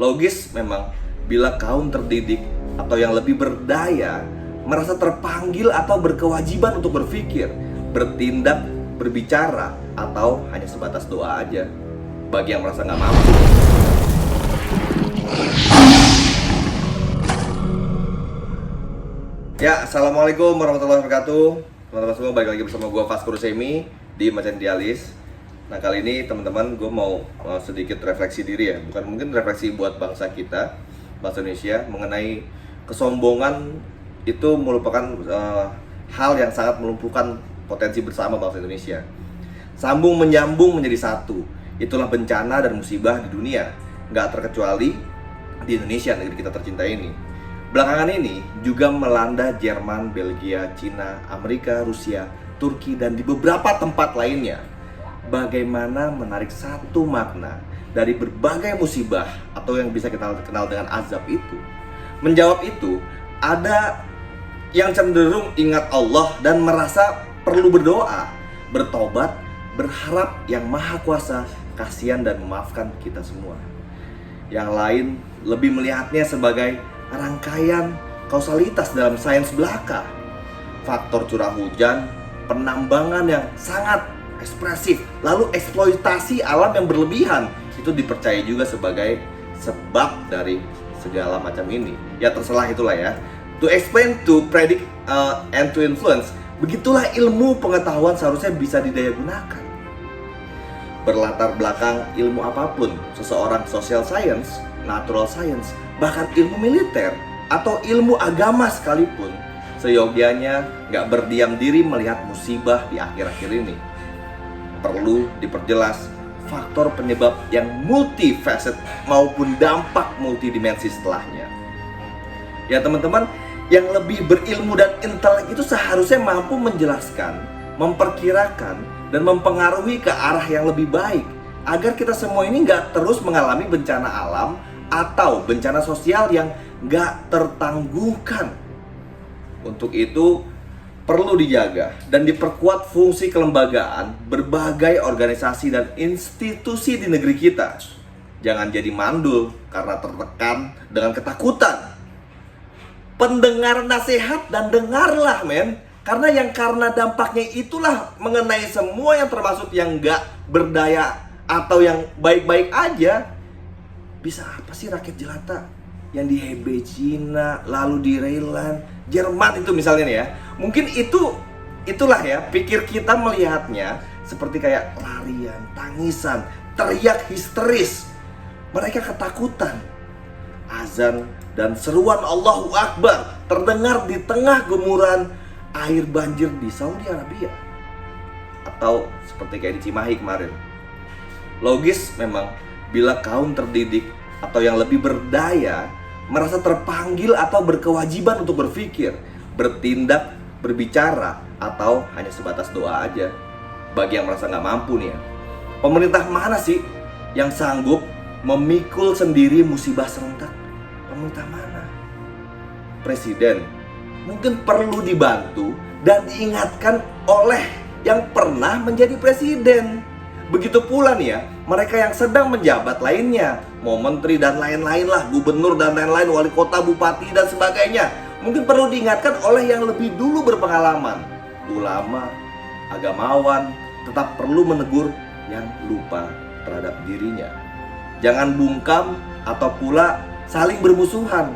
Logis memang bila kaum terdidik atau yang lebih berdaya merasa terpanggil atau berkewajiban untuk berpikir, bertindak, berbicara, atau hanya sebatas doa aja. Bagi yang merasa nggak mampu. Ya, assalamualaikum warahmatullahi wabarakatuh. Teman-teman semua, balik lagi bersama gue Faskur Semi di Macan Dialis. Nah, kali ini teman-teman gue mau sedikit refleksi diri ya. Bukan mungkin refleksi buat bangsa kita, bangsa Indonesia, mengenai kesombongan itu merupakan hal yang sangat melumpuhkan potensi bersama bangsa Indonesia. Sambung menyambung menjadi satu. Itulah bencana dan musibah di dunia, nggak terkecuali di Indonesia, negeri kita tercinta ini. Belakangan ini juga melanda Jerman, Belgia, Cina, Amerika, Rusia, Turki, dan di beberapa tempat lainnya. Bagaimana menarik satu makna dari berbagai musibah atau yang bisa kita kenal dengan azab itu. Menjawab itu, ada yang cenderung ingat Allah dan merasa perlu berdoa, bertobat, berharap yang Maha Kuasa kasihan dan memaafkan kita semua. Yang lain lebih melihatnya sebagai rangkaian kausalitas dalam sains belaka. Faktor curah hujan, penambangan yang sangat ekspresif, lalu eksploitasi alam yang berlebihan, itu dipercaya juga sebagai sebab dari segala macam ini. Ya terserah itulah ya. To explain, to predict, and to influence. Begitulah ilmu pengetahuan seharusnya bisa didayagunakan. Berlatar belakang ilmu apapun, seseorang social science, natural science, bahkan ilmu militer atau ilmu agama sekalipun, seyogianya nggak berdiam diri melihat musibah di akhir-akhir ini. Perlu diperjelas faktor penyebab yang multifaceted maupun dampak multidimensi setelahnya. Ya teman-teman, yang lebih berilmu dan intelek itu seharusnya mampu menjelaskan, memperkirakan, dan mempengaruhi ke arah yang lebih baik, agar kita semua ini nggak terus mengalami bencana alam atau bencana sosial yang gak tertangguhkan. Untuk itu perlu dijaga dan diperkuat fungsi kelembagaan berbagai organisasi dan institusi di negeri kita. Jangan jadi mandul karena tertekan dengan ketakutan. Pendengar nasihat dan dengarlah men. Karena dampaknya itulah mengenai semua yang termasuk yang gak berdaya atau yang baik-baik aja. Bisa apa sih rakyat jelata yang di Hebei Cina, lalu di Thailand, Jerman itu misalnya nih ya. Mungkin itulah ya, pikir kita melihatnya seperti kayak larian, tangisan, teriak histeris. Mereka ketakutan. Azan dan seruan Allahu Akbar terdengar di tengah gemuran air banjir di Saudi Arabia. Atau seperti kayak di Cimahi kemarin. Logis memang bila kaum terdidik atau yang lebih berdaya merasa terpanggil atau berkewajiban untuk berpikir, bertindak, berbicara, atau hanya sebatas doa aja. Bagi yang merasa nggak mampu nih ya. Pemerintah mana sih yang sanggup memikul sendiri musibah serentak? Pemerintah mana? Presiden mungkin perlu dibantu dan diingatkan oleh yang pernah menjadi presiden. Begitu pula nih ya, mereka yang sedang menjabat lainnya, mau menteri dan lain-lain lah, gubernur dan lain-lain, wali kota, bupati dan sebagainya, mungkin perlu diingatkan oleh yang lebih dulu berpengalaman. Ulama, agamawan, tetap perlu menegur yang lupa terhadap dirinya. Jangan bungkam atau pula saling bermusuhan.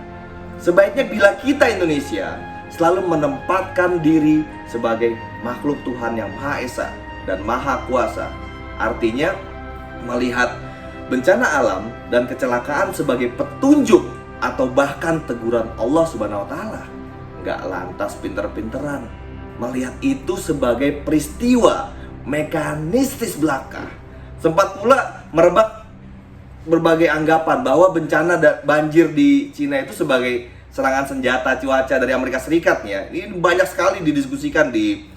Sebaiknya bila kita Indonesia selalu menempatkan diri sebagai makhluk Tuhan yang Maha Esa dan Maha Kuasa. Artinya melihat bencana alam dan kecelakaan sebagai petunjuk atau bahkan teguran Allah Subhanahu wa Ta'ala. Nggak lantas pinter-pinteran melihat itu sebagai peristiwa mekanistis belaka. Sempat pula merebak berbagai anggapan bahwa bencana banjir di Cina itu sebagai serangan senjata cuaca dari Amerika Serikat ya. Ini banyak sekali didiskusikan di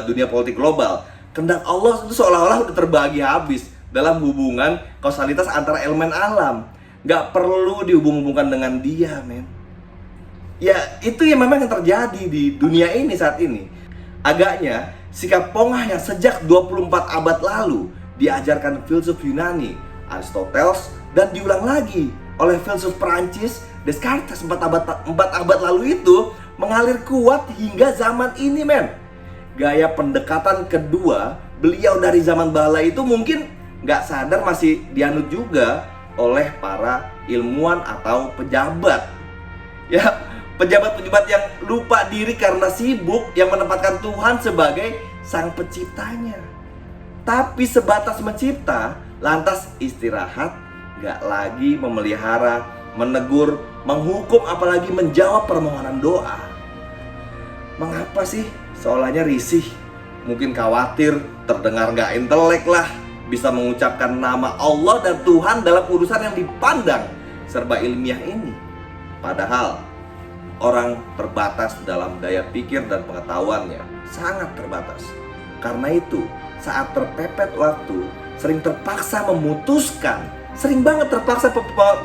dunia politik global. Kehendak Allah itu seolah-olah udah terbagi habis dalam hubungan kausalitas antara elemen alam. Gak perlu dihubung-hubungkan dengan dia, men. Ya, itu yang memang yang terjadi di dunia ini saat ini. Agaknya, sikap pongah yang sejak 24 abad lalu diajarkan filsuf Yunani, Aristoteles, dan diulang lagi oleh filsuf Prancis Descartes 4 abad lalu itu mengalir kuat hingga zaman ini, men. Gaya pendekatan kedua beliau dari zaman bala itu mungkin nggak sadar masih dianut juga oleh para ilmuwan atau pejabat. Ya, pejabat-pejabat yang lupa diri karena sibuk, yang menempatkan Tuhan sebagai sang penciptanya. Tapi sebatas mencipta, lantas istirahat, nggak lagi memelihara, menegur, menghukum, apalagi menjawab permohonan doa. Mengapa sih seolahnya risih? Mungkin khawatir terdengar nggak intelek lah, bisa mengucapkan nama Allah dan Tuhan dalam urusan yang dipandang serba ilmiah ini. Padahal orang terbatas dalam daya pikir dan pengetahuannya, sangat terbatas. Karena itu, saat terpepet waktu, sering terpaksa memutuskan, sering banget terpaksa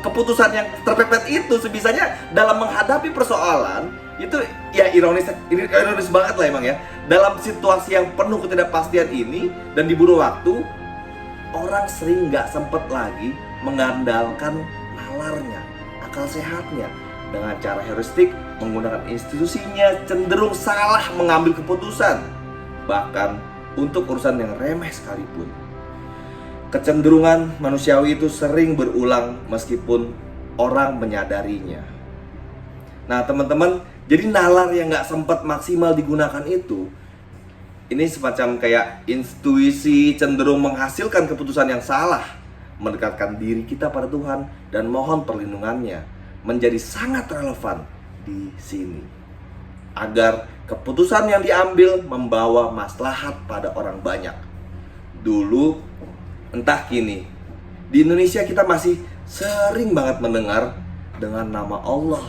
keputusan yang terpepet itu sebisanya dalam menghadapi persoalan. Itu ya ironis banget lah emang ya. Dalam situasi yang penuh ketidakpastian ini dan diburu waktu, orang sering nggak sempet lagi mengandalkan nalarnya, akal sehatnya. Dengan cara heuristik, menggunakan institusinya, cenderung salah mengambil keputusan. Bahkan untuk urusan yang remeh sekalipun. Kecenderungan manusiawi itu sering berulang meskipun orang menyadarinya. Nah teman-teman, jadi nalar yang gak sempat maksimal digunakan itu, ini semacam kayak intuisi cenderung menghasilkan keputusan yang salah, mendekatkan diri kita pada Tuhan dan mohon perlindungannya, menjadi sangat relevan di sini. Agar keputusan yang diambil membawa maslahat pada orang banyak. Dulu, entah kini, di Indonesia kita masih sering banget mendengar dengan nama Allah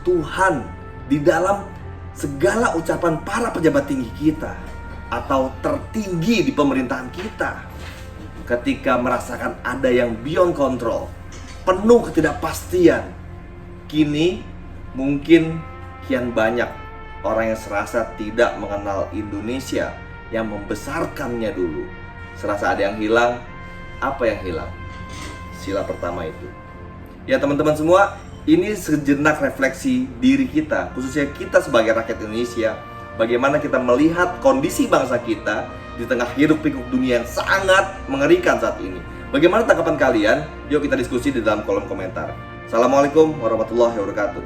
Tuhan di dalam segala ucapan para pejabat tinggi kita atau tertinggi di pemerintahan kita. Ketika merasakan ada yang beyond control, penuh ketidakpastian, kini mungkin kian banyak orang yang serasa tidak mengenal Indonesia yang membesarkannya dulu. Serasa ada yang hilang. Apa yang hilang? Sila pertama itu. Ya teman-teman semua, ini sejenak refleksi diri kita, khususnya kita sebagai rakyat Indonesia. Bagaimana kita melihat kondisi bangsa kita di tengah hiruk pikuk dunia yang sangat mengerikan saat ini. Bagaimana tanggapan kalian? Yuk kita diskusi di dalam kolom komentar. Assalamualaikum warahmatullahi wabarakatuh.